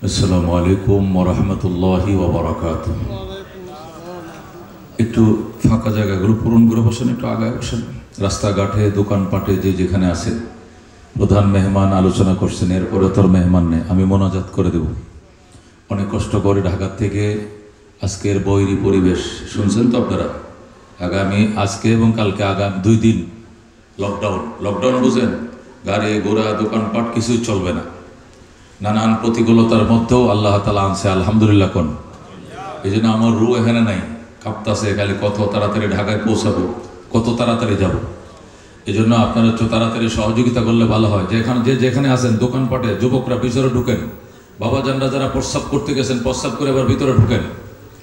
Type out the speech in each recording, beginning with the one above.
আসসালামু আলাইকুম ওয়া রাহমাতুল্লাহি ওয়া বারাকাতুহু। একটু ফাঁকা জায়গাগুলো পূরণ করে বসেন, একটু আগায় বসেন। রাস্তাঘাটে দোকানপাটে যে যেখানে আছেন, প্রধান মেহমান আলোচনা করছেন, এরপরে তোর মেহমান নেই, আমি মোনাজাত করে দেব। অনেক কষ্ট করে ঢাকা থেকে আজকের বৈরী পরিবেশ শুনছেন তো আপনারা। আগামী আজকে এবং কালকে আগামী 2 দিন লকডাউন বুঝেন, গাড়ি ঘোড়া দোকানপাট কিছুই চলবে না। নানান প্রতিকূলতার মধ্যেও আল্লাহ তাআলা আনছে, আলহামদুলিল্লাহ কোন। এই জন্য আমার রু এখানে নাই, কাঁপতাছে খালি, কত তাড়াতাড়ি ঢাকায় পৌঁছাবো, কত তাড়াতাড়ি যাব। এই জন্য আপনারা একটু তাড়াতাড়ি সহযোগিতা করলে ভালো হয়। যেখানে আছেন দোকানপাটে, যুবকরা ভিতরে ঢুকেন, বাবাজানরা যারা প্রস্রাব করতে গেছেন প্রস্রাব করে আবার ভিতরে ঢুকেন,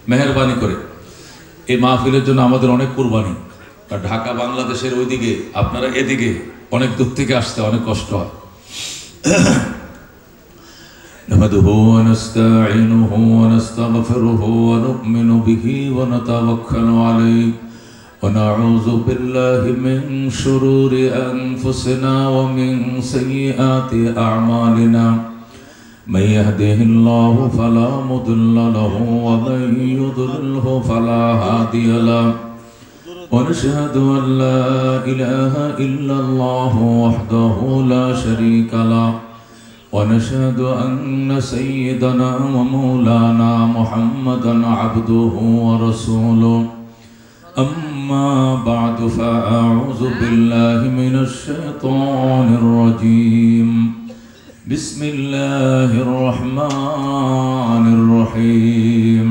মেহেরবানি করে। এই মাহফিলের জন্য আমাদের অনেক কুরবানি। আর ঢাকা বাংলাদেশের ওইদিকে, আপনারা এদিকে অনেক দূর থেকে আসতে অনেক কষ্ট হয়। نحمده ونستعينه ونستغفره ونؤمن به ونتوكل عليه ونعوذ بالله من شرور أنفسنا ومن سيئات أعمالنا من يهده الله فلا مضل له ومن يضلله فلا هادي له ونشهد أن لا إله إلا الله وحده لا شريك له ونشهد أن سيدنا ومولانا محمدا عبده ورسوله أما بعد فأعوذ بالله من الشيطان الرجيم بسم الله الرحمن الرحيم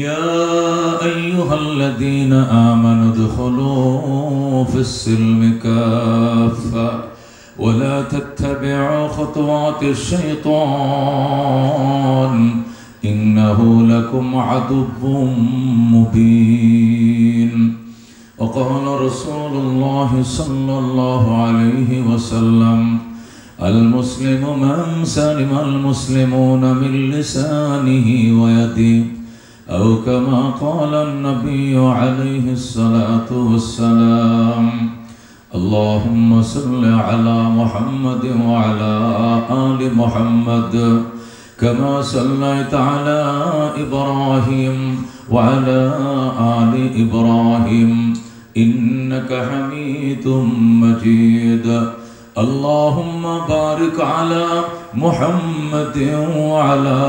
يا أيها الذين آمنوا ادخلوا في السلم كافة ولا تتبعوا خطوات الشيطان إنه لكم عدو مبين وقال رسول الله صلى الله عليه وسلم المسلم من سلم المسلمون من لسانه ويده أو كما قال النبي عليه الصلاة والسلام اللهم صل على محمد وعلى آل محمد كما صليت على إبراهيم وعلى آل إبراهيم إنك حميد مجيد اللهم بارك على محمد وعلى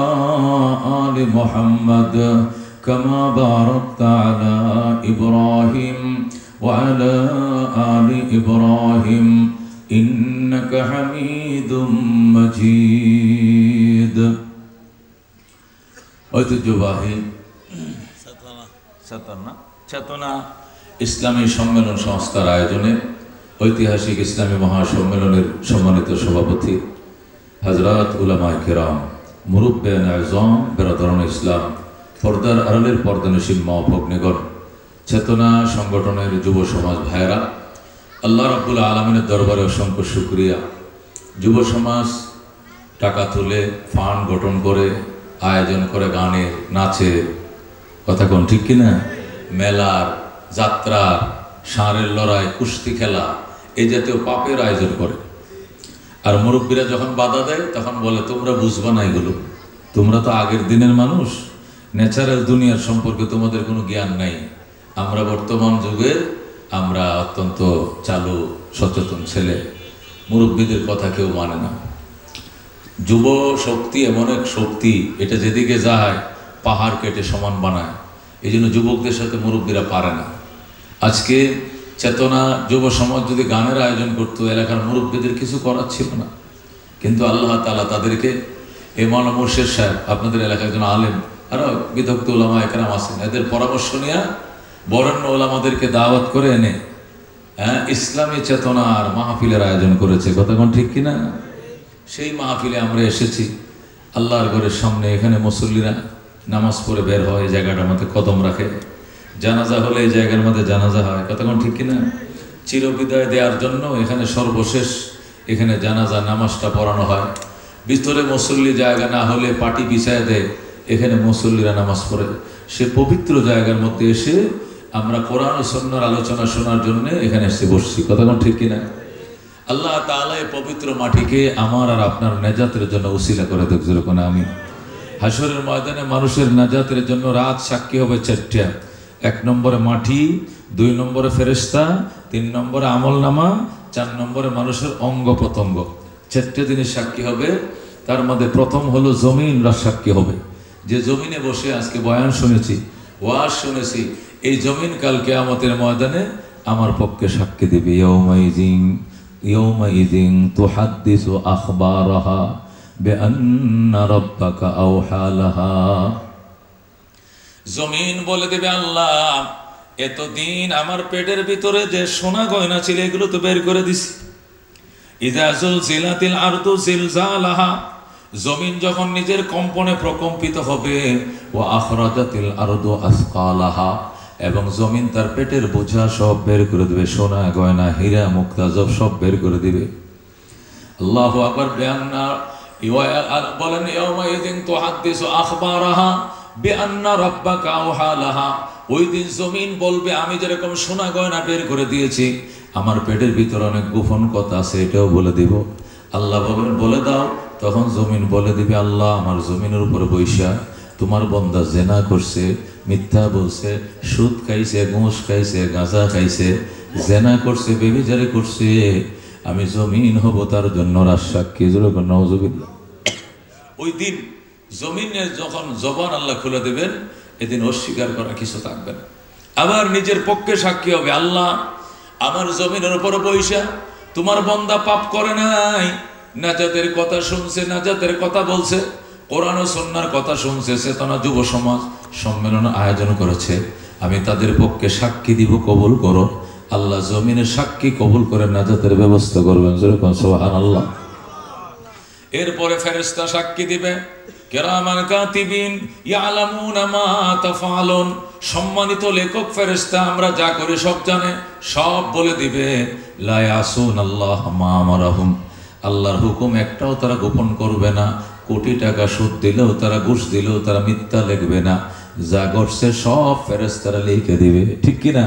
آل محمد كما باركت على إبراهيم وعلى آل إبراهيم إنك حميد مجيد ঐতিহ্যবাহী চেতনা ইসলামী সম্মেলন সংস্থার আয়োজনে ঐতিহাসিক ইসলামী মহাসম্মেলনের সম্মানিত সভাপতি হযরত উলামায়ে কেরাম, মুরব্বিয়ান আযম, বেরাদারান ইসলাম, পর্দার আড়ালের পর্দানশীল মা ভগ্নীগণ, চেতনা সংগঠনের যুব সমাজ ভাইয়েরা, আল্লাহ রাব্বুল আলামিনের দরবারে অসংখ্য শুকরিয়া। যুব সমাজ টাকা তুলে ফান্ড গঠন করে আয়োজন করে গানের, নাচের, কথা কোন ঠিক কিনা, মেলার, যাত্রার, ষাঁড়ের লড়াই, কুস্তি খেলা, এই জাতীয় পাপের আয়োজন করে। আর মুরব্বীরা যখন বাধা দেয় তখন বলে তোমরা বুঝবা না এগুলো, তোমরা তো আগের দিনের মানুষ, ন্যাচারাল দুনিয়ার সম্পর্কে তোমাদের কোনো জ্ঞান নাই। আমরা বর্তমান যুগের, আমরা অত্যন্ত চালু সচেতন ছেলে, মুরব্বীদের কথা কেউ মানে না। যুব শক্তি এমন এক শক্তি, এটা যেদিকে যায় পাহাড় কেটে সমান বানায়। এই জন্য যুবকদের সাথে মুরব্বীরা পারে না। আজকে চেতনা যুব সমাজ যদি গানের আয়োজন করতো, এলাকার মুরব্বীদের কিছু করার ছিল না, কিন্তু আল্লাহ তাআলা তাদেরকে, মাওলানা মুর্শেদ সাহেব আপনাদের এলাকার একজন আলেম, আরও বিদগ্ধ উলামায়ে কেরাম আছেন, এদের পরামর্শ নিয়ে বরেণ্য ওলামাদেরকে দাওয়াত করে এনে ইসলামী চেতনার মাহফিলের আয়োজন করেছে, কথা কোন ঠিক কিনা। সেই মাহফিলে আমরা এসেছি, আল্লাহর ঘরের সামনে। এখানে মুসল্লিরা নামাজ পড়ে বের হয়, এই জায়গাটার মধ্যে কদম রাখে। জানাজা হলে এই জায়গার মধ্যে জানাজা হয়, কথা কোন ঠিক কিনা। চিরবিদায় দেওয়ার জন্য এখানে সর্বশেষ এখানে জানাজা নামাজটা পড়ানো হয়। ভিতরে মুসল্লি জায়গা না হলে পাটি বিছায় দেয়, এখানে মুসল্লিরা নামাজ পড়ে। সে পবিত্র জায়গার মধ্যে এসে আমরা কোরআন ও সুন্নাহর আলোচনা শোনার জন্য এখানে এসে বসছি, কথা কোন ঠিক কিনা। আল্লাহ তাআলা এই পবিত্র মাটিকে আমার আর আপনার নাজাতের জন্য উসিলা করে দেখ যেরকম আমি। হাসরের ময়দানে মানুষের নাজাতের জন্য রাত সাক্ষী হবে চারটা। 1 নম্বরে মাটি, 2 নম্বরে ফেরেশতা, 3 নম্বরে আমলনামা, 4 নম্বরে মানুষের অঙ্গ প্রত্যঙ্গ। 4টে জিনিস সাক্ষী হবে। তার মধ্যে প্রথম হলো জমিন সাক্ষী হবে। যে জমিনে বসে আজকে বয়ান শুনেছি, ওয়াজ শুনেছি, এই জমিন কাল কিয়ামতের ময়দানে আমার পক্ষে সাক্ষী দিবে। ইয়াউমাইযিন তুহাদ্দিসু আখবারাহা বিআন্না রাব্বাকা আওহা লাহা। জমিন বলে দেবে, আল্লাহ এতদিন আমার পেটের ভিতরে যে সোনা গয়না ছিল এগুলো তো বের করে দিছি। ইযা যুলজিলাতিল আরদু জিলজালাহা, জমিন যখন নিজের কম্পনে প্রকম্পিত হবে, ওয়া আখরাজাতিল আরদু আসকালাহা, এবং জমিন তার পেটের বোঝা সব বের করে দেবে, সোনা গয়না হীরা মুক্তা সব বের করে দিবে। আল্লাহু আকবার। বলেন ইয়াউমাইযিন তুহাদ্দিসু আখবারাহা বিআন্না রাব্বাকা আওহা লাহা। ওই দিন জমিন বলবে, আমি যেরকম সোনা গয়না বের করে দিয়েছি, আমার পেটের ভিতরে অনেক গোপন কথা আছে, এটাও বলে দিব। আল্লাহ বলবেন বলে দাও। তখন জমিন বলে দিবে, আল্লাহ আমার জমিনের উপরে বৈশা তোমার বান্দা জেনা করছে, মিথ্যা বলছে, সুদ খাইছে, ঘুষ খাইছে, গাঁজা খাইছে, জেনা করছে, বেবিচারি করছে, আমি জমিন হব তার জন্য রাজসাক্ষী। নাউজুবিল্লাহ। ওই দিন জমিনের যখন জবান আল্লাহ খুলে দেবেন, এদিন অস্বীকার করা কিছু থাকবে না। আবার নিজের পক্ষে সাক্ষী হবে, আল্লাহ আমার জমিনের উপরে বৈশা তোমার বান্দা পাপ করে নাই, নাজাতের কথা শুনছে, নাজাতের কথা বলছে, কোরআন ও সুন্নাহর কথা শুনছে, চেতনা যুব সমাজ সম্মেলন আয়োজন করেছে, আমি তাদের পক্ষে সাক্ষী দিব, কবুল করো। আল্লাহ জমিনের সাক্ষী কবুল করে নাজাতের ব্যবস্থা করবেন, যেরকম সুবহানাল্লাহ। এরপরে ফেরেশতা সাক্ষী দিবে, কিরামান কাতিবিন ইয়ালামুনা মা তাফআলুন, সম্মানিত লেখক ফেরেশতা আমরা যা করি সব জানে, সব বলে দিবে। লা ইয়াসুনাল্লাহ মা আমারাহুম, আল্লাহর হুকুম একটাও তারা গোপন করবে না। কোটি টাকা সুদ দিলেও তারা, ঘুষ দিলেও তারা মিথ্যা লিখবে না, যা করছে সব ফেরেশতারা লিখে দিবে, ঠিক কি না?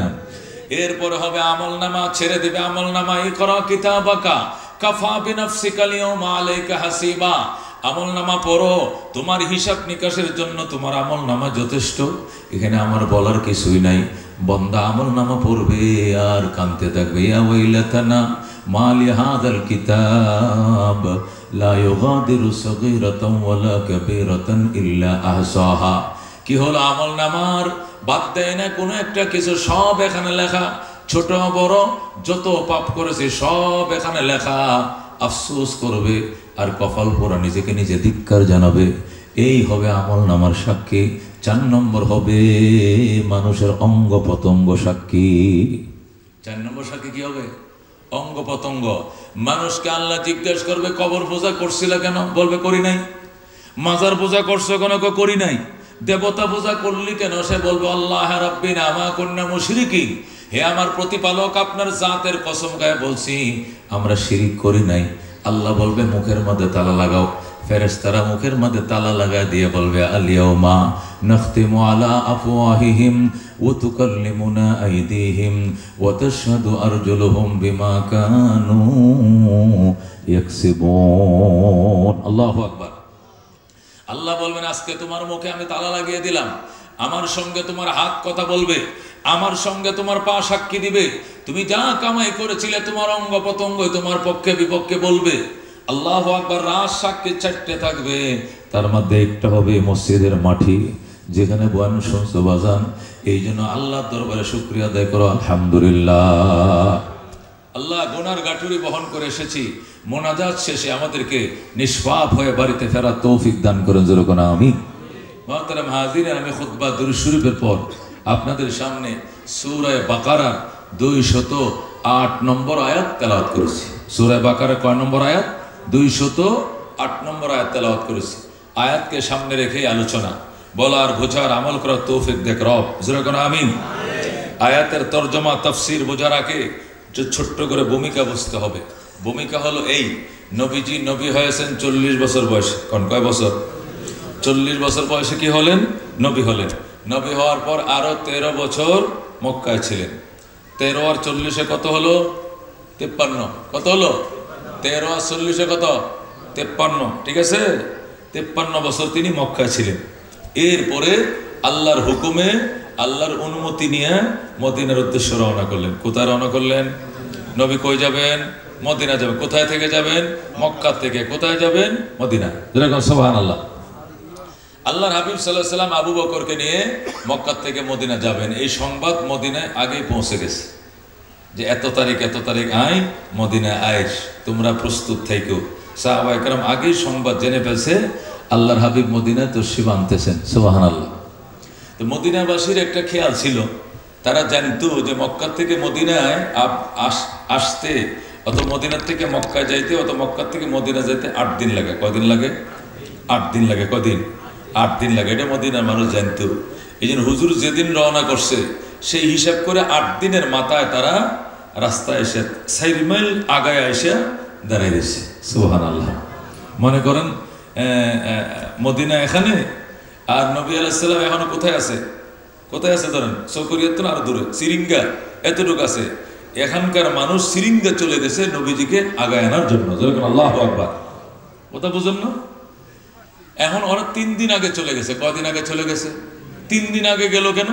এরপরে হবে আমলনামা, ছেড়ে দিবে আমলনামা। ইকরা কিতাবাকা কাফা বিনাফসিকা আল-ইয়াওমা আলাইকা হাসিবা, আমলনামা পড়ো, তোমার হিসাব নিকাশের জন্য তোমার আমলনামা যথেষ্ট। এখানে আমার বলার কিছুই নাই, বান্দা আমলনামা পড়বে আর কাঁদতে থাকবে, ইয়া ওয়াইলাতানা মা লিহাযাল কিতাব লা ইউগাদিরু সাগীরাতান ওয়ালা কাবীরাতান ইল্লা আহসাহা। কি হলো? আমলনামার বাদ দেয় না কোনো একটা কিছু, সব এখানে লেখা, ছোট বড় যত পাপ করেছে সব এখানে লেখা। আফসোস করবে আর কপাল পোড়া নিজেকে নিজে ধিক্কার জানাবে। এই হবে আমলনামার সাক্ষী। 4 নম্বর হবে মানুষের অঙ্গ প্রত্যঙ্গ সাক্ষী। 4 নম্বর সাক্ষী কি হবে? অঙ্গ প্রত্যঙ্গ। মানুষকে আল্লাহ জিজ্ঞেস করবে, কবর পূজা করছিল কেন? বলবে করি নাই। মাজার পূজা করছো কেন? করি নাই। দেবতা পূজা করলি কেন? সে বলবে আল্লাহ রাব্বিনা মা কুন্না মুশরিকিন, হে আমার প্রতিপালক আপনার জাতের কসম গায়ে বলছি আমরা শিরিক করি নাই। আল্লাহ বলবে মুখের মধ্যে তালা লাগাও। ফেরেশতারা মুখের মধ্যে তালা লাগায় দিয়ে বলবে আল-ইয়াওমা নাখতিমু আলা আফওয়াহিহিম ওয়া তুকাল্লিমুনা আইদিহিম ওয়া তাশহাদু আরজুলুহুম বিমা কানু ইয়াকসিবুন। আল্লাহু আকবার। আল্লাহ বলবেন আজকে তোমার মুখে আমি তালা লাগিয়ে দিলাম, আমার সঙ্গে তোমার হাত কথা বলবে, আমার সঙ্গে তোমার পা সাক্ষী দিবে, তুমি যা কামাই করেছিলে তোমার অঙ্গ প্রত্যঙ্গ তোমার পক্ষে বিপক্ষে বলবে। আল্লাহু আকবার। রাজ সাক্ষী 4টে থাকবে, তার মধ্যে একটা হবে মসজিদের মাটি, যেখানে বয়ান শুনছো বাজান। এই জন্য আল্লাহর দরবারে শুকরিয়া আদায় করো, আলহামদুলিল্লাহ। আল্লাহ গুনার গাঠুরি বহন করে এসেছি, মোনাজাত শেষে আমাদেরকে নিষ্পাপ হয়ে বাড়িতে ফেরার তৌফিক দান করেন, যেরকম আমিন। মুহতারাম হাজিরিন, আমি খুতবা দুরূদ শরীফের পর আপনাদের সামনে সূরা বাকারা 208 নম্বর আয়াত তেলাওয়াত করেছি। সূরা বাকারা কয় নম্বর আয়াত? 208 নম্বর আয়াত তেলাওয়াত করেছি। আয়াতকে সামনে রেখে আলোচনা, বলার বোঝার আমল করার তৌফিক দেখ রব, যেরকম আমিন। আয়াতের তরজমা তাফসীর বোঝার আগে ছোট্ট করে ভূমিকা বুঝতে হবে। ভূমিকা হলো এই, নবীজি নবী হয়েছেন 40 বছর বয়সে। কয় বছর? 40 বছর বয়সে কি হলেন? নবী হলেন। নবী হওয়ার পর আরো 13 বছর মক্কায় ছিলেন। 13 আর 40-এ কত হলো? 53 কত হলো 13 আর 40 কত 53 ঠিক আছে 53 বছর তিনি মক্কায় ছিলেন এরপরে আল্লাহর হুকুমে আল্লাহর অনুমতি নিয়ে মদিনার উদ্দেশ্যে রওনা করলেন কোথায় রওনা করলেন নবী কই যাবেন মদিনা যাবেন কোথায় থেকে যাবেন মক্কা থেকে কোথায় যাবেন মদিনা যেরকম সুবহানাল্লাহ আল্লাহর হাবিব সাল্লাল্লাহু আলাইহি সাল্লাম আবু বকরকে নিয়ে মক্কা থেকে মদিনা যাবেন এই সংবাদ মদিনায় আগেই পৌঁছে গেছে যে এত তারিখ আই মদিনায় আয়েশ তোমরা প্রস্তুত থেকো সাহাবায়ে কেরাম আগেই সংবাদ জেনে ফেলছে আল্লাহর হাবিব মদিনায় তশরিফ আনতেছেন সুবহানাল্লাহ তো মদিনাবাসীর একটা খেয়াল ছিল তারা জানতো যে মক্কা থেকে মদিনায় আসতে অত মদিনার থেকে মক্কায় যাইতে অত মক্কা থেকে মদিনা যাইতে 8 দিন লাগে কয়দিন লাগে 8 দিন লাগে কদিন 8 দিন লাগে এটা মদিনার মানুষ জানতো এই জন্য হুজুর যেদিন রওনা করছে সেই হিসাব করে 8 দিনের মাথায় তারা রাস্তায় এসে 4 মাইল আগায় এসে দাঁড়ায় গেছে সুবহানাল্লাহ মনে করেন মদিনা এখানে আর নবী আলাইহিস সালাম এখনো কোথায় আছে ধরেন চকরিয়াত তো আরো দূরে সিরিঙ্গা এতটুকু আছে এখানকার মানুষ সিরিঙ্গা চলে গেছে নবীজিকে আগায় আনার জন্য যেরকম আল্লাহু আকবার কথা বুঝেন না এখন ওরা 3 দিন আগে চলে গেছে কয়দিন আগে চলে গেছে 3 দিন আগে গেল কেন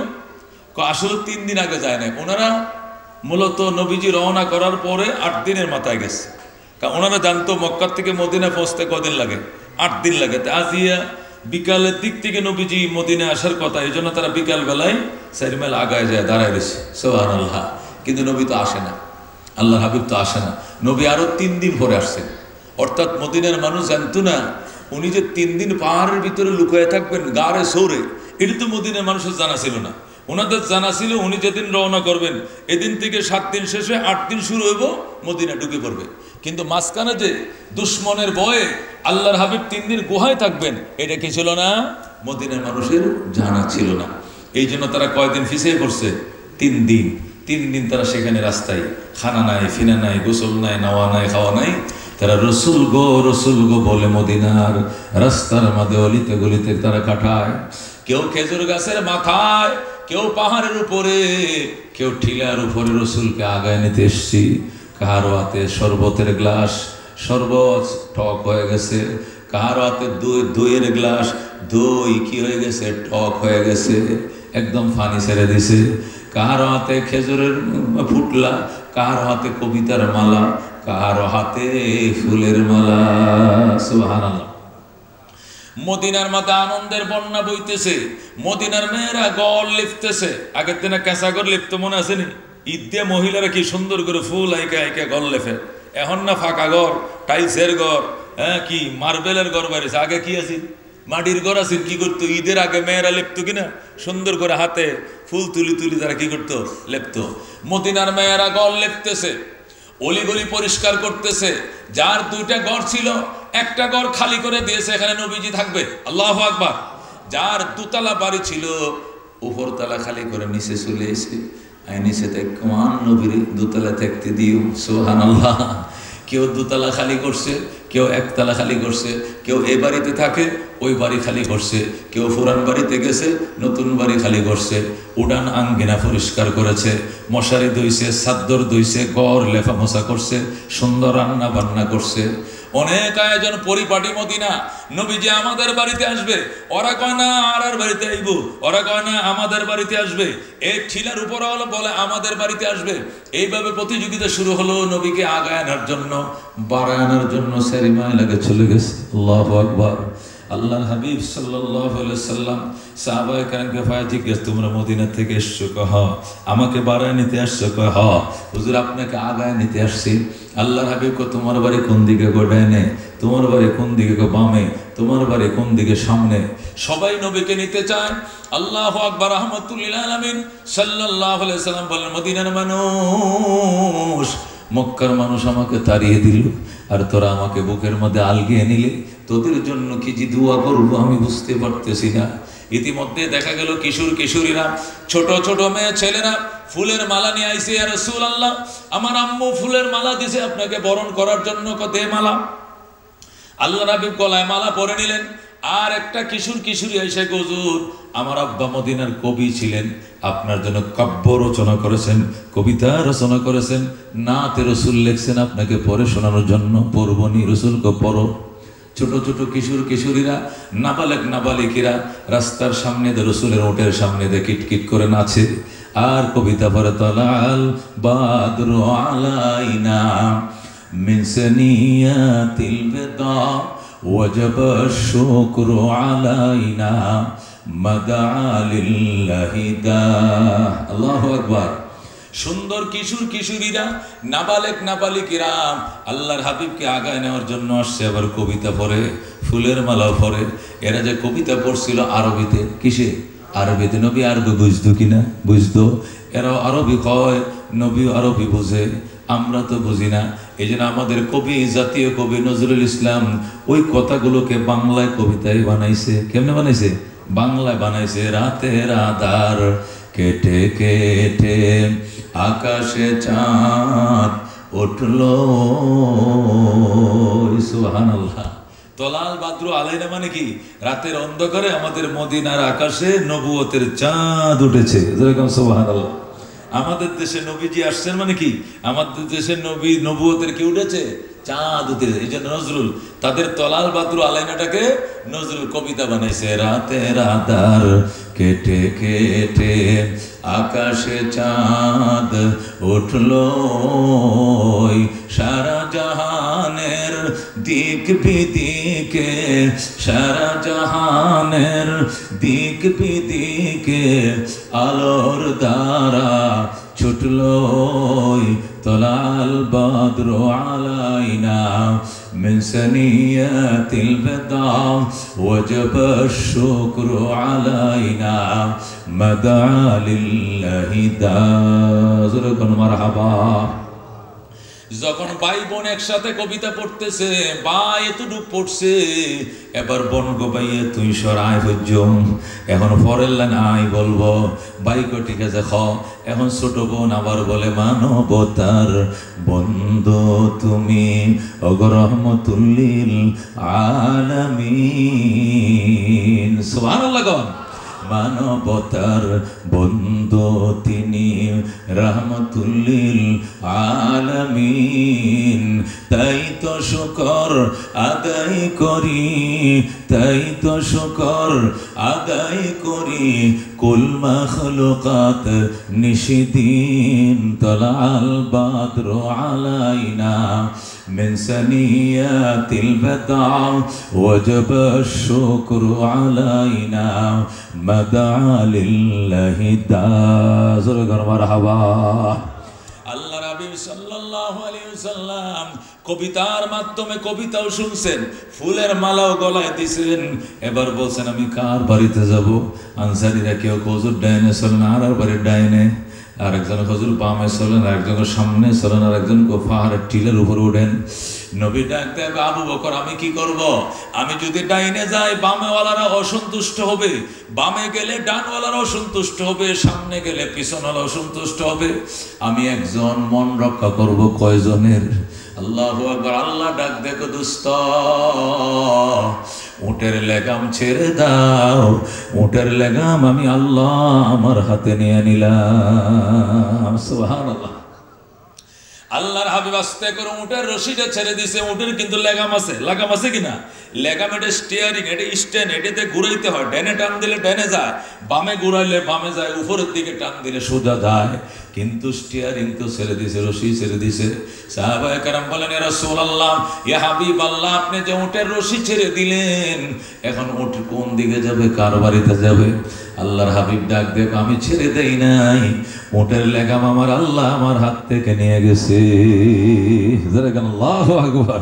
আসলে 3 দিন আগে যায় না ওনারা মূলত নবীজি রওনা করার পরে 8 দিনের মাথায় গেছে কারণ ওনারা জানতো মক্কা থেকে মদিনা পৌঁছতে কদিন লাগে 8 দিন লাগে আজিয়া বিকালের দিক থেকে নবীজি মদিনায় আসার কথা এই জন্য তারা বিকাল বেলায় 4 মাইল আগায় যায় দাঁড়ায় গেছে সুবহানাল্লাহ কিন্তু নবী তো আসে না আল্লাহর হাবিব তো আসে না নবী আরো 3 দিন পরে আসছেন অর্থাৎ মদিনার মানুষ জানতো না উনি যে 3 দিন পাহাড়ের ভিতরে লুকিয়ে থাকবেন গাড়ে সৌরে এটা তো মদিনার মানুষের জানা ছিল না ওনাদের জানা ছিল উনি যেদিন রওনা করবেন এদিন থেকে 7 দিন শেষে 8 দিন শুরু হইব মদিনা ঢুকে পড়বে কিন্তু মাঝখানে যে দুশ্মনের ভয়ে আল্লাহর হাবিব 3 দিন গুহায় থাকবেন এটা কি ছিল না মদিনার মানুষের জানা ছিল না এই জন্য তারা কয়দিন পিছিয়ে পড়ছে 3 দিন তারা সেখানে রাস্তায় খানা নাই ফিনা নাই গোসল নাই নাওয়া নাই খাওয়া নাই তারা রসুল গো বলে মদিনার রাস্তার মাঝে অলিতে গলিতে তারা কাটায় কেউ খেজুর গাছের মাথায় কেউ পাহাড়ের উপরে কেউ ঠিলার উপরে রসুলকে আগায় নিতে এসছি কারো হাতে শরবতের গ্লাস শরবত টক হয়ে গেছে কারো হাতে দইয়ের গ্লাস দই কি হয়ে গেছে টক হয়ে গেছে একদম ফানি ছেড়ে দিছে কারো হাতে খেজুরের ফুটলা কারো হাতে কবিতার মালা কারো হাতে ফুলের মালা সুবহানাল্লাহ মদিনার মাথা আনন্দের বন্যা বইতেছে মদিনার মেয়েরা গড় লিপতেছে আগের দিনে কাঁচা গড় লিপ্ত মনে আছে নি ঈদ দিয়ে মহিলারা কি সুন্দর করে ফুল আইকা গড় লেফে এখন না ফাঁকা ঘর টাইলসের ঘর হ্যাঁ কি মার্বেলের ঘর বাড়িছে আগে কি আছে মাটির ঘর আছে কি করতো ঈদের আগে মেয়েরা লেপতো কিনা সুন্দর করে হাতে ফুল তুলি তারা কি করতো লেপতো মদিনার মেয়েরা গড় লেপতেছে অলিগলি পরিষ্কার করতেছে যার 2টা ঘর ছিল একটা ঘর খালি করে দিয়েছে এখানে নবীজি থাকবে আল্লাহু আকবার যার 2তলা বাড়ি ছিল উপরতলা খালি করে নিচে চলে এসে নিচে কমান নবীর 2তলা থাকতে দিও সুবহানাল্লাহ কেউ 2তলা খালি করছে কেউ 1তলা খালি করছে কেউ এই বাড়িতে থাকে ওই বাড়ি খালি করছে কেউ পুরান বাড়িতে গেছে নতুন বাড়ি খালি করছে উড়ান আঙ্গিনা পরিষ্কার করেছে মশারি ধুইছে চাদর ধুইছে ঘর লেফা মোছা করছে সুন্দর রান্না বান্না করছে অনেক আয়োজন পরিপাটি মদিনা নবীজি আমাদের বাড়িতে আসবে ওরা কয় না আর বাড়িতে আইব ওরা কয় না আমাদের বাড়িতে আসবে এই ঠিলার উপর বলে আমাদের বাড়িতে আসবে এইভাবে প্রতিযোগিতা শুরু হলো নবীকে আগায় আনার জন্য বাড়ায় আনার জন্য 4 মাইল আগে চলে গেছে আল্লাহু আকবার আল্লাহর হাবিব সাল্লাল্লাহু আলাইহি সাল্লাম সাহাবায়ে কেরামকে জিজ্ঞেস তোমরা মদিনা থেকে এসছো কহ আমাকে বাড়ায় নিতে আসছো কহ হুজুর আপনাকে আগায় নিতে আসছি আল্লাহর হাবিব কো তোমার বাড়ি কোন দিকে গো ডানে তোমার বাড়ি কোন দিকে গো বামে তোমার বাড়ি কোন দিকে সামনে সবাই নবীকে নিতে চায় আল্লাহু আকবার রাহমাতুল লিল আলামিন সাল্লাল্লাহু আলাইহি সাল্লাম বলেন মদিনার মানুষ মক্কার মানুষ আমাকে তাড়িয়ে দিল আর তোরা আমাকে বুকের মধ্যে আলগিয়ে নিলে তোদের জন্য কি যে দোয়া করবো আমি বুঝতে পারতেছি না ইতিমধ্যে দেখা গেল কিশোরীরা ছোট মেয়ে ছেলেরা ফুলের মালা নিয়ে আইছে ইয়া রাসূলুল্লাহ আমার আম্মু ফুলের মালা দিছে আপনাকে বরণ করার জন্য কত মালা আল্লাহর হাবিব গলায় মালা পরে নিলেন আর একটা কিশোর কিশোরী এসে হুজুর আমার আব্বা মদিনার কবি ছিলেন, আপনার জন্য কাব্য রচনা করেছেন, কবিতা রচনা করেছেন, নাতে রসুল লিখছেন, আপনাকে পড়ে শোনানোর জন্য। পড়বনি রসুলকে পড়ো। ছোট ছোট কিশোর কিশোরীরা, নাবালেক নাবালিকেরা রাস্তার সামনে দিয়ে রসুলের ওটের সামনে দিয়ে কিটকিট করে নাচে আর কবিতা পড়ে। তালাল বাদরু আলাইনা মিন সানিয়াতিল বিদা ওয়াজাব আশ-শুকরু আলাইনা মাদা লিল্লাহি দা। আল্লাহু আকবার। সুন্দর কিশোর কিশোরীরা, নাবালেক নাবালিকেরা আল্লাহর হাবিবকে আগায় নেওয়ার জন্য আসছে, আবার কবিতা পড়ে, ফুলের মালা পড়ে। এরা যে কবিতা পড়ছিল আরবিতে, কিসে? আরবিতে। নবী আরবি বুঝতো কিনা? বুঝতো। এরাও আরবি কয়, নবীও আরবি বুঝে, আমরা তো বুঝি না। এই জন্য আমাদের কবি, জাতীয় কবি নজরুল ইসলাম ওই কথাগুলোকে বাংলায় কবিতায় বানাইছে। কেমনে বানাইছে? বাংলায় বানাইছে। রাতের আধার কেটে কেটে আকাশে চাঁদ উঠলো, সুবহানাল্লাহ। তলাল বাদরু আলাইনা মানে কি? রাতের অন্ধকারে আমাদের মদিনার আকাশে নবুয়তের চাঁদ উঠেছে। যেরকম সুবহানাল্লাহ। আমাদের দেশে নবীজি আসছেন মানে কি? আমাদের দেশে নবী নবুয়তের কি উঠেছে? চাঁদ উঠেছে। এই জন্য নজরুল তাদের তলাল বাদরু আলাইনাটাকে নজরুল কবিতা বানাইছে। রাতের আধার কেটে কেটে আকাশে চাঁদ উঠলো, সারা জাহানের দিক বিদিকে, সারা জাহানের দিক বিদিকে আলোর দ্বারা ছুটলো। তলাল বাদরু আলাইনা মিন সানিয়াতিল বিদা ওয়াজাব আশ-শুকরু আলাইনা মাদা লিল্লাহি দা। মারহাবা। যখন ভাই বোন একসাথে কবিতা পড়তেছে, ভাই এতটুক পড়ছে, এবার বোন গো ভাইয়ে তুই সরাই হজ্জম, এখন পরের লাইন আই বলবো। ভাই কো ঠিক আছে খ। এখন ছোট বোন আবার বলে মানবতার বন্ধু তুমি ওগো রহমতুল লিল আলামিন। সুবহানাল্লাহ। মানবতার বন্ধু তিনি রহমতুল লিল আলামিন। তাই তো শুকর আদায় করি, তাই তো শুকর আদায় করি, কুল মাখলুকাত নিশিদিন। তলাল বাদরু আলাইনা মিন সানিয়াতিল বিদা ওয়াজাব আশ-শুকরু আলাইনা মাদা লিল্লাহি দা। মারহাবা। আল্লাহ রাবী সাল্লাল্লাহু আলাইহি ওয়াসাল্লাম কবিতার মাধ্যমে কবিতাও শুনছেন, ফুলের মালাও গলায় দিছেন। এবার বলছেন আমি কার বাড়িতে যাব? আনসারীরা কেউ হুজুর ডাইনে চলেন, আর বাড়ির ডাইনে, আরেকজন হুজুর বামে চলেন, আরেকজন সামনে চলেন, আরেকজন পাহাড়ের টিলের উপর উঠেন। নবী ডাক দেয়, আবু বকর আমি কি করব? আমি যদি ডাইনে যাই বামেওয়ালারা অসন্তুষ্ট হবে, বামে গেলে ডানওয়ালারা অসন্তুষ্ট হবে, সামনে গেলে পিছনওয়ালা অসন্তুষ্ট হবে। আমি একজন মন রক্ষা করব কয়জনের? আল্লাহু আকবার। আল্লাহ ডাক দেখো, দুস্ত উটের লেগাম ছেড়ে দাও, উটের লেগাম আমি আল্লাহ আমার হাতে নিয়ে নিলাম। সুবহানাল্লাহ। আল্লাহর হাবিব আস্তে করে উটের রশিটা ছেড়ে দিছে। উটের কিন্তু লেগাম আছে, লাগাম আছে কিনা? লেগাম, এটা স্টিয়ারিং, এটা স্ট্যান্ড, এটাতে ঘুরাইতে হয়। ডানে টান দিলে ডানে যায়, বামে ঘুরাইলে বামে যায়, উপরের দিকে টান দিলে সোজা যায়। কিন্তু স্টিয়ারিং তো ছেড়ে দিছে, রশি ছেড়ে দিছে। সাহাবায়ে কেরাম বলেন, ইয়া রাসূলুল্লাহ, ইয়া হাবিবাল্লাহ, আপনি যে উটের রশি ছেড়ে দিলেন, এখন উট কোন দিকে যাবে, কার বাড়িতে যাবে? আল্লাহর হাবিব ডাক দেখ, আমি ছেড়ে দেই নাই, উটের লেগাম আমার আল্লাহ আমার হাত থেকে নিয়ে গেছে। আল্লাহু আকবার।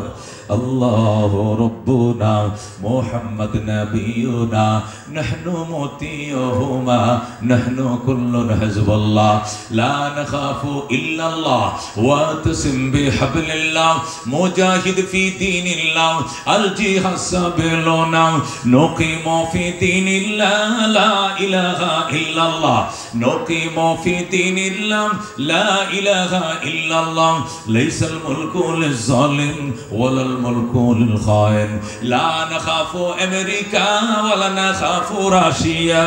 আল্লাহু রাব্বুনা মুহাম্মদ নাবিয়ুনা নাহনু মুতিয়ুহুমা নাহনু কুল্লুন হিজবুল্লাহ লা নাখাফু ইল্লাল্লাহ ওয়া তাসিম বিহাবলিল্লাহ মুজাহিদ ফি দীনিল্লাহ আল জিহাদ সাবিলুনা নুকিমু ফি দীনিল্লাহ লা ইলাহা ইল্লাল্লাহ নুকিমু ফি দীনিল্লাহ লা ইলাহা ইল্লাল্লাহ লাইসাল মুলকু লিজ-জালিম ওয়ালাল মুলকু লিল খায়ন লা নাখাফু আমেরিকা ওয়ালা নাখাফু রাশিয়া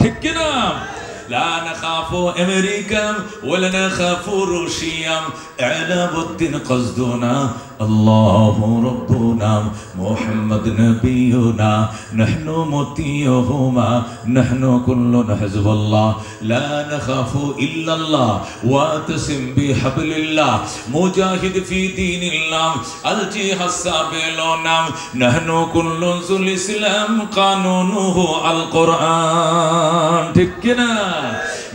ঠিক কি না لا نخاف أمريكا ولا نخاف روسيا إعلام الدين قصدنا الله ربنا محمد نبينا نحن مطيعهما نحن كل حزب الله لا نخاف إلا الله واعتصم بحبل الله مجاهد في دين الله الجهاد السابلون نحن كل ذو الإسلام قانونه القرآن تكنا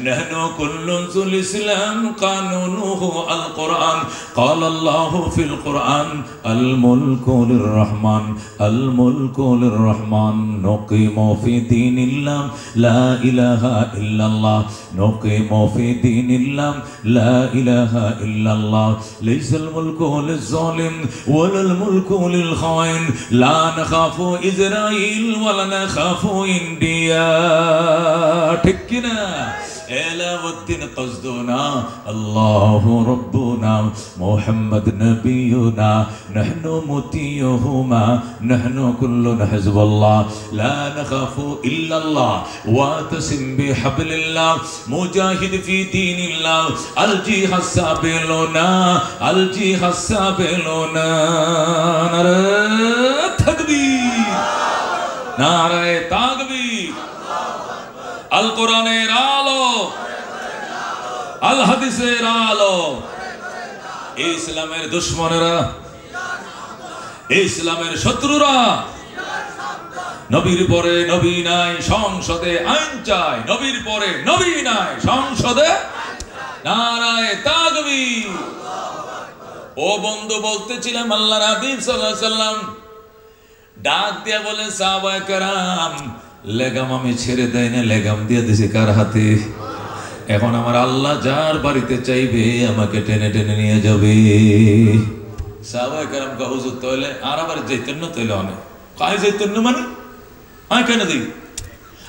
نحن كل ذو الإسلام قانونه القرآن قال الله في القرآن الملك للرحمن الملك للرحمن نقيم في دين الله لا إله إلا الله نقيم في دين الله لا إله إلا الله ليس الملك للظالم ولا الملك للخائن لا نخاف إسرائيل ولا نخاف إنديا تكنا إعلام الدين قصدنا الله ربنا محمد نبينا نحن مطيعهما نحن كل حزب الله لا نخاف إلا الله واعتصم بحبل الله مجاهد في دين الله الجهاد السابلون الجهاد السابلون نعرة تكبير نعرة تكبير আল কোরআনের আলো আল হাদিসের আলো ইসলামের দুশমনেরা ইসলামের শত্রুরা নবীর পরে নবী নাই সংসদে আইন চাই নবীর পরে নবী নাই সংসদে নারায়ে তাকবীর ও বন্ধু বলতেছিলাম আল্লাহর হাবিব সাল্লাল্লাহু আলাইহি সাল্লাম ডাক দিয়া বলে সাহাবায়ে কেরাম লেগাম আমি ছেড়ে দেয় না লেগাম দিয়ে দিছি কার হাতে এখন আমার আল্লাহ যার বাড়িতে চাইবে আমাকে টেনে টেনে নিয়ে যাবে সাহাবায়ে কেরাম কা হুজুর তাহলে আর আবার যাইতেন না তাহলে অনেক কাই যাইতেন না মানে আমি কেন দিই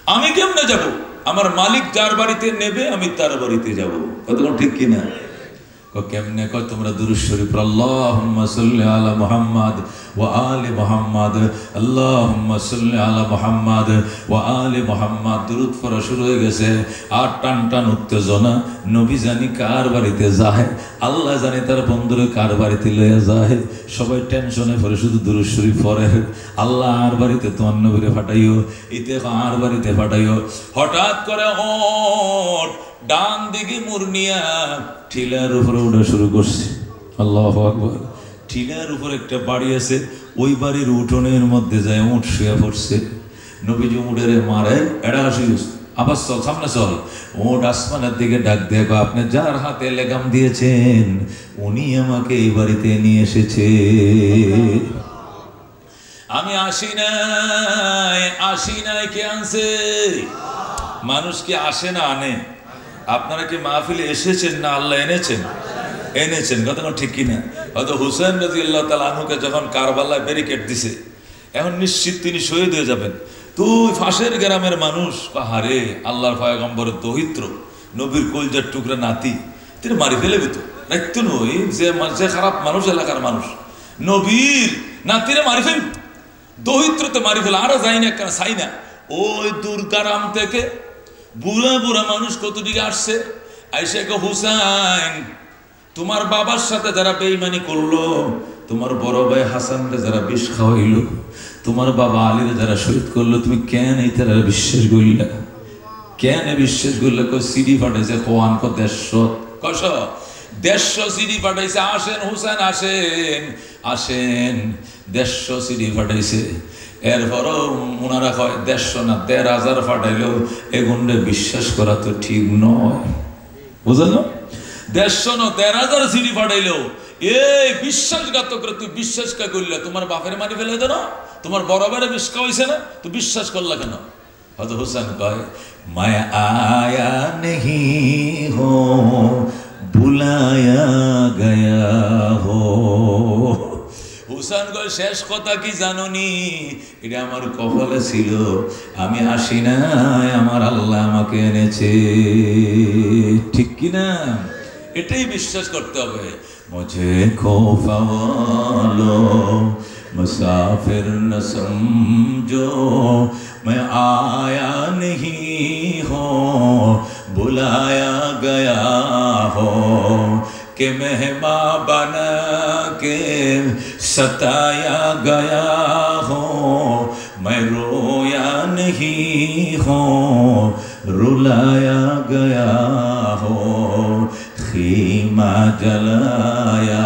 আমি কেমনে যাব আমার মালিক যার বাড়িতে নেবে আমি তার বাড়িতে যাব কতক্ষণ ঠিক কিনা কেমনে কয় তোমরা দুরূদ শরীফ আল্লাহুম্মা সাল্লি আলা মুহাম্মাদ ওয়া আলি মুহাম্মাদ আল্লাহুম্মা সাল্লি আলা মুহাম্মাদ ওয়া আলি মুহাম্মাদ দুরূদ পড়া শুরু হয়ে গেছে আর টান টান উত্তেজনা নবী জানি কার বাড়িতে যায় আল্লাহ জানে তার বন্ধুরে কার বাড়িতে লয়ে যায় সবাই টেনশনে পড়ে শুধু দুরূদ শরীফ পড়ে আল্লাহ আর বাড়িতে তোমার নবীরে পাঠাইও ইতে আর বাড়িতে পাঠাইও হঠাৎ করে ওঠ ডান দিকে মুরনিয়া টিলার উপরে ওঠা শুরু করছে আল্লাহু আকবার টিলার উপর একটা বাড়ি আছে ওই বাড়ির উঠোনের মধ্যে যায় উঠ শুয়ে পড়ছে নবীজি উঠেরে মারে এড়া হাসি আবার চল সামনে চল ওঠ আসমানের দিকে ডাক দেখো আপনি যার হাতে লেগাম দিয়েছেন উনি আমাকে এই বাড়িতে নিয়ে এসেছে আমি আসি নাই কে আনছে মানুষ কি আসে না আনে আপনারা কি মাহফিলে এসেছেন না আল্লাহ এনেছেন কতক্ষণ ঠিক কিনা হয়তো হুসেন রাদিয়াল্লাহু তাআলা আনহুকে যখন কারবালায় ব্যারিকেড দিছে এখন নিশ্চিত তিনি শহীদ হয়ে যাবেন তুই ফাঁসের গ্রামের মানুষ হারে আল্লাহর পয়গম্বরের দৌহিত্র নবীর কলজার টুকরা নাতি তিনি মারি ফেলেবি তো রাখতো নই যে খারাপ মানুষ এলাকার মানুষ নবীর নাতিরে মারি ফেলবি দৌহিত্রতে মারি ফেলে আরো যাই না কেন চাই না ওই দুর্গারাম থেকে বুড়া বুড়া মানুষ কতদিকে আসছে আইসা কে হুসাইন তোমার বাবার সাথে যারা বেঈমানি করলো তোমার বড় ভাই হাসানরে যারা বিষ খাওয়াইলো তোমার বাবা আলীরে যারা শহীদ করলো তুমি কেন এই তারা বিশ্বাস করলা কেন বিশ্বাস করলে সিডি পাঠাইছে কোয়ান কো 150 সিডি পাঠাইছে আসেন হুসাইন আসেন 150 সিডি পাঠাইছে এরপরও ওনারা কয় 150 না 13000 ফাটাইলেও এগুন্ডে বিশ্বাস করা তো ঠিক নয় বুঝলেন না 150 না 13000 সিডি ফাটাইলেও এই বিশ্বাসঘাতক করে তুই বিশ্বাস কে করলে তোমার বাপের মারি ফেলে দেন তোমার বড় বড় বিস্কা হয়েছে না তুই বিশ্বাস করলা কেন হয়তো হুসেন কয় মায়া আয়া নেহি হো বুলায়া গয়া হো হুসেন কয় শেষ কথা কি জানোনি এটা আমার কপালে ছিল আমি আসি নাই আমার আল্লাহ আমাকে এনেছে ঠিক কি না এটাই বিশ্বাস করতে হবে মুঝে খোফাওয়া लो, मुसाफिर न समझो मैं आया नहीं हो, बुलाया गया हो कि मेहमान बना के सताया गया हो, मैं रोया नहीं हो, रुलाया गया हो, खीमा जलाया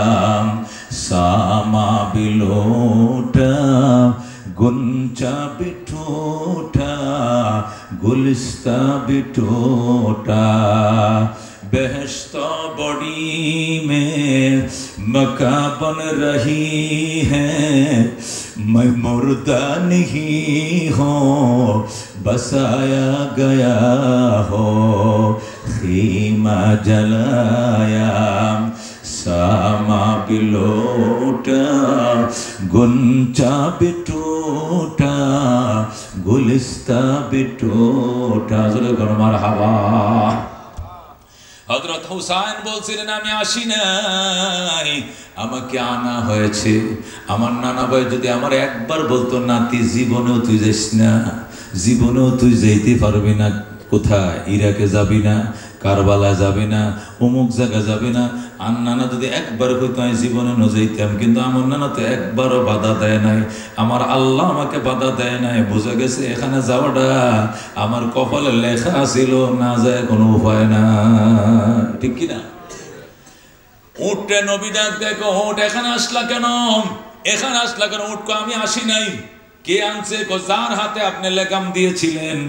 सामा बिलोटा, गुंचा बिठोटा, गुलिस्ता बिठोटा, बेहश्ता बड़ी में मका बन रही है, मैं मुर्दा नहीं हो, बसाया गया हो, खीमा जलाया सामा बिलोटा, गुंचा बिटोटा, गुलिस्ता बिटोटा। मरहबा। হযরত হুসাইন বলছিলেন আমি আসি নাই, আমাকে আনা হয়েছে। আমার নানা ভাই যদি আমার একবার বলতো নাতি জীবনেও তুই যাস না, জীবনেও তুই যেতে পারবি না, কোথায় ইরাকে যাবি না, কারবালা যাবে না, অমুক জায়গা যাবে না, আর নানা যদি একবার কইতো আমি জীবনে ন যাইতাম, কিন্তু আমার নানা তো একবারও বাধা দেয় নাই, আমার আল্লাহ আমাকে বাধা দেয় নাই। বুঝে গেছে এখানে যাওয়াটা আমার কপালে লেখা ছিল, না যায় কোনো উপায় না, ঠিক কিনা? উঠে নবী ডাক দেখো, উঠ এখানে আসলা কেন, এখানে আসলা কেন? উঠকো আমি আসি নাই। কে আনছে? যার হাতে আপনি লেগাম দিয়েছিলেন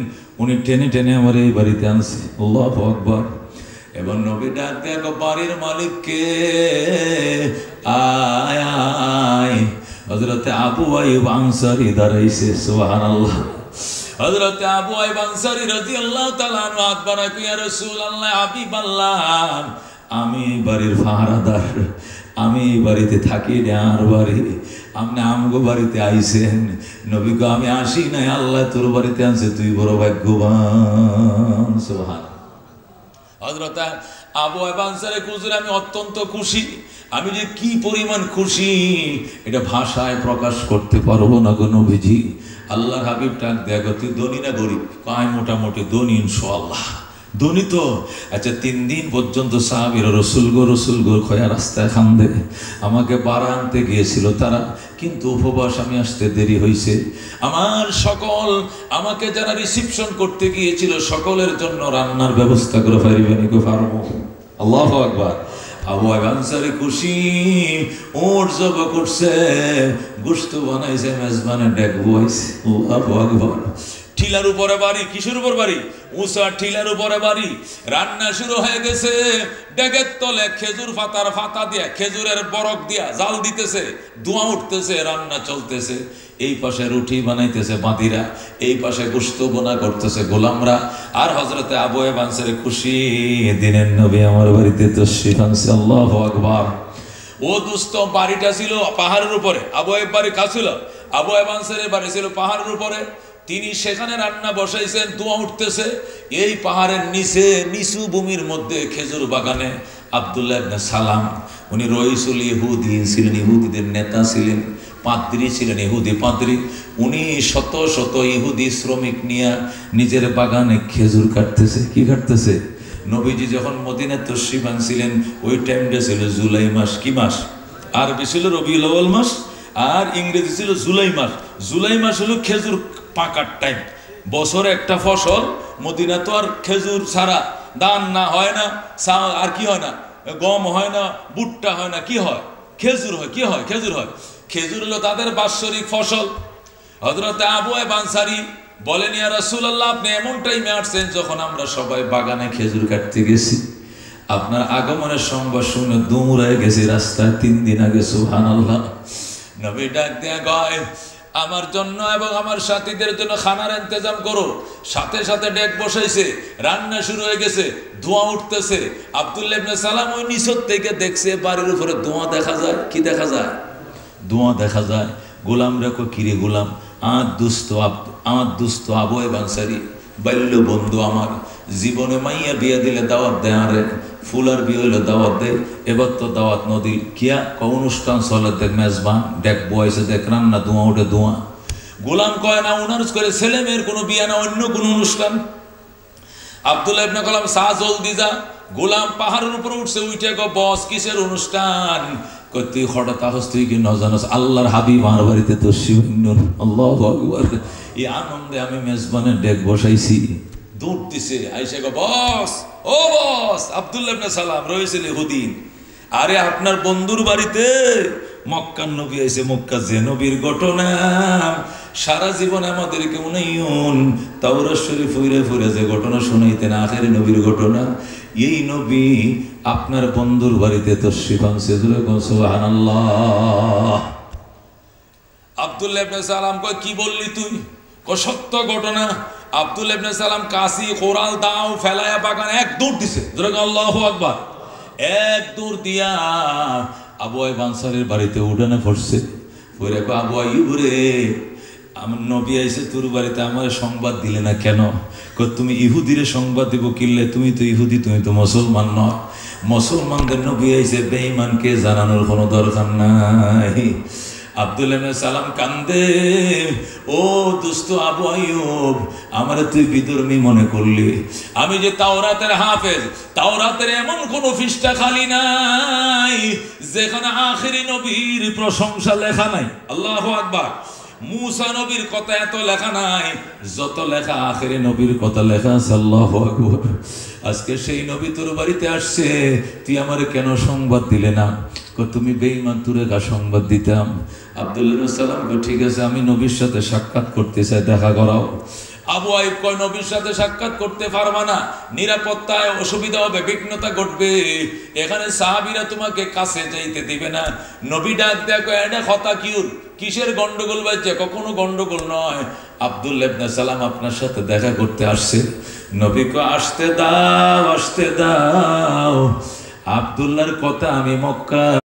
উনি টেনে টেনে আমার এই বাড়িতে আনছে। আল্লাহু আকবার। এবং নবী ডাক দেখো, বাড়ির মালিককে আয় আয়। হযরতে আবু আইয়ুব আনসারী দাঁড়াইছে, সুবহানাল্লাহ। হযরতে আবু আইয়ুব আনসারী রাদিয়াল্লাহু তাআলা আনহু হাত বাড়ায়, ইয়া রাসূলুল্লাহ, হাবিবাল্লাহ, আমি বাড়ির পাহারাদার, আমি বাড়িতে থাকি না, আর বাড়ি আপনি আমগো বাড়িতে আইছেন। নবী গো আমি আসি নাই, আল্লাহ তোর বাড়িতে আনছে, তুই বড় ভাগ্যবান। সুবহানাল্লাহ। হযরত আবু আইয়ুব আনসারী হুজুর আমি অত্যন্ত খুশি, আমি যে কি পরিমাণ খুশি এটা ভাষায় প্রকাশ করতে পারবো না গো নবীজি। আল্লাহর হাবিব ডাক দেখো, তুই ধনী না গরিব? কয় মোটামুটি ধনী ইনশাআল্লাহ। ধনী তো? আচ্ছা 3 দিন পর্যন্ত সাহাবীরা রসুল গো খয়া রাস্তায় খান্দে, আমাকে বাড়া আনতে গিয়েছিল তারা, কিন্তু উপবাস আমি আসতে দেরি হয়েছে। আমার সকল আমাকে যারা রিসিপশন করতে গিয়েছিল সকলের জন্য রান্নার ব্যবস্থা করে পারিবেন গো, পারবো। আল্লাহু আকবার। আবু আইয়ুব আনসারী খুশি, ওট জব করছে, গোশত বানাইছে, মেজবানে ডেক বইছে। আল্লাহু আকবার। ঠিলার উপরে বাড়ি, কিসের উপর বাড়ি? উঁচা ঠিলার উপরে বাড়ি। রান্না শুরু হয়ে গেছে, ডেগের তলে খেজুর পাতার ফাতা দিয়া, খেজুরের বরক দিয়া জাল দিতেছে, ধোঁয়া উঠতেছে, রান্না চলতেছে। এই পাশে রুটি বানাইতেছে বাঁদিরা, এই পাশে গোশত বোনা করতেছে গোলামরা। আর হযরতে আবু আইয়ুব আনসারী খুশি, দিনের নবী আমার বাড়িতে তশরিফ আনছে। আল্লাহু আকবার। ও দোস্ত, বাড়িটা ছিল পাহাড়ের উপরে, আবু আইয়ুব বাড়ি কাছিল, আবু আইয়ুব আনসারীর বাড়ি ছিল পাহাড়ের উপরে। তিনি সেখানে রান্না বসাইছেন, ধোঁয়া উঠতেছে। এই পাহাড়ের নিচে নিচু ভূমির মধ্যে খেজুর বাগানে আব্দুল্লাহ ইবনে সালাম, উনি রইসুল ইহুদি ছিলেন, ইহুদিদের নেতা ছিলেন, পাদ্রী ছিলেন, ইহুদি পাদ্রী। উনি শত শত ইহুদি শ্রমিক নিয়ে নিজের বাগানে খেজুর কাটতেছে। কি কাটতেছে? নবীজি যখন মদিনায় তশরিফ আনছিলেন ওই টাইমটা ছিল জুলাই মাস। কি মাস? আরবি ছিল রবিউল আউয়াল মাস, আর ইংরেজি ছিল জুলাই মাস। জুলাই মাস হলো খেজুর পাকার টাইম। বছরে একটা ফসল, মদিনা তো আর খেজুর ছাড়া ধান না হয় না, আর কি হয় না, গম হয় না, ভুট্টা হয় না, কি হয়? খেজুর হয়। কি হয়? খেজুর হয়। খেজুর হলো তাদের বাৎসরিক ফসল। হযরত আবু আইয়ুব আনসারী বলেন, ইয়া রাসূলুল্লাহ, আপনি এমন টাইমে আসছেন যখন আমরা সবাই বাগানে খেজুর কাটতে গেছি, আপনার আগমনের সংবাদ শুনে দৌড়ায় গেছি রাস্তায় 3 দিন আগে। সুবহানাল্লাহ। নবী ডাক দেয়া কয়, আমার জন্য এবং আমার সাথীদের জন্য খানার ইন্তজাম করো। সাথে সাথে ডেক বসাইছে, রান্না শুরু হয়ে গেছে, ধোঁয়া উঠতেছে। আব্দুল্লাহ ইবনে সালাম ওই নিচের থেকে দেখছে বাড়ির উপরে ধোঁয়া দেখা যায়। কি দেখা যায়? ধোঁয়া দেখা যায়। গোলাম রেখো, কিরে গোলাম, আমার দুস্থ আবু আইয়ুব আনসারী, বাল্য বন্ধু আমার, জীবনে মাইয়া বিয়া দিলে দাওয়াত দেয়, আরে ফুলার বিয়ে হইলে দাওয়াত দেয়, এবার তো দাওয়াত নদী কিয়া অনুষ্ঠান চলে, দেখ মেজবান দেখ বয়সে দেখ রান্না ধোঁয়া ওঠে ধোঁয়া। গোলাম কয় না উনার করে ছেলে মেয়ের কোনো বিয়া না, অন্য কোনো অনুষ্ঠান। আব্দুল্লাহ ইবনে কালাম সা জলদি যা। গোলাম পাহাড়ের উপরে উঠছে, উঠে গো বস কিসের অনুষ্ঠান? তুই হঠাৎ আহস, তুই কি ন জানাস আল্লাহর হাবিব আমার বাড়িতে তো শিবনুর। আল্লাহু আকবার। এই আনন্দে আমি মেজবানের ডেক বসাইছি, দৌড় দিছে আইসা গো বস, ও বস আব্দুল্লাহ ইবনে সালাম রয়েছেন ইহুদিন। আরে আপনার বন্ধুর বাড়িতে মক্কার নবী আইছে, মক্কা যে নবীর ঘটনা সারা জীবন আমাদেরকে উনাইন তাওরাত শরীফ ফুইরে ফুইরে যে ঘটনা শুনাইতেন, আখেরি নবীর ঘটনা, এই নবী আপনার বন্ধুর বাড়িতে তশরিফ আনছে। সুবহানাল্লাহ। আব্দুল্লাহ ইবনে সালাম কয় কি বললি তুই? কয় সত্য ঘটনা। আব্দুল্লাহ ইবনে সালাম কাশি কোরাল দাও ফেলায়া বাগান এক দৌড় দিছে। আল্লাহু আকবার। এক দৌড় দিয়া আবু আইয়ুব আনসারীর বাড়িতে উঠানে পড়ছে। পড়ে কয় আবু আইয়ুব রে, আমার নবী আইছে তোর বাড়িতে, আমার সংবাদ দিলে না কেন? কয় তুমি ইহুদিরে সংবাদ দিব কিনলে, তুমি তো ইহুদি, তুমি তো মুসলমান নয়। মুসলমানদের নবী আইছে, বেঈমানকে জানানোর কোনো দরকার নাই। আব্দুল্লাহ ইবনে সালাম কান্দে, ও দোস্ত আবু আইয়ুব, আমারে তুই বিধর্মী মনে করলি? আমি যে তাওরাতের হাফেজ, তাওরাতের এমন কোন পৃষ্ঠা খালি নাই যেখানে আখেরি নবীর প্রশংসা লেখা নাই। আল্লাহু আকবার। মুসা নবীর কথা এত লেখা নাই যত লেখা আখেরি নবীর কথা লেখা আছে। আল্লাহু আকবার। আজকে সেই নবী তোর বাড়িতে আসছে, তুই আমারে কেন সংবাদ দিলে না? তুমি বেঈমান, তুরে গা সংবাদ দিতাম। আব্দুল্লাহ ইবনে সালাম কয় ঠিক আছে, আমি নবীর সাথে সাক্ষাৎ করতে চাই, দেখা করাও। আবু আইয়ুব কয় নবীর সাথে সাক্ষাৎ করতে পারবা না, নিরাপত্তায় অসুবিধা হবে, বিঘ্নতা ঘটবে, এখানে সাহাবীরা তোমাকে কাছে যাইতে দিবে না। নবী ডাক দেয়া কয় এটা কথা কিউর, কিসের গন্ডগোল বাজছে? কখনো গন্ডগোল নয়, আব্দুল্লাহ ইবনে সালাম আপনার সাথে দেখা করতে আসছে। নবী কয় আসতে দাও, আসতে দাও। আব্দুল্লাহর কথা আমি মক্কা